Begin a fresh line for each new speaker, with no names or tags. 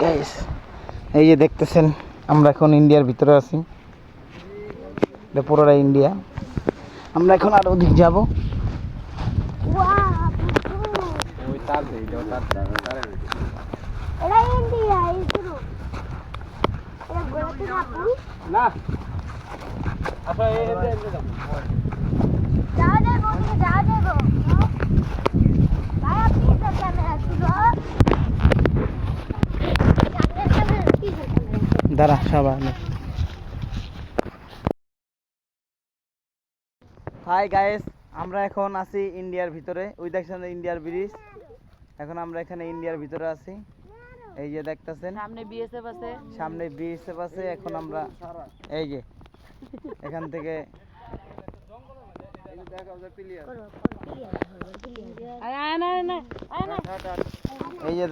Guys এই যে দেখতেছেন আমরা এখন ইন্ডিয়ার ভিতরে আছি, এটা পুরোটা ইন্ডিয়া। আমরা এখন আরো ওদিক যাব। দাঁড়া সবাই। হাই গাইস, আমরা এখন আছি ইন্ডিয়ার ভিতরে। ওই দেখছেন ইন্ডিয়ার ব্রিজ। এখন আমরা এখানে ইন্ডিয়ার ভিতরে আছি। এই যে দেখতেছেন সামনে বিএসএফ আছে। এখন আমরা এই যে এখান থেকে এই যে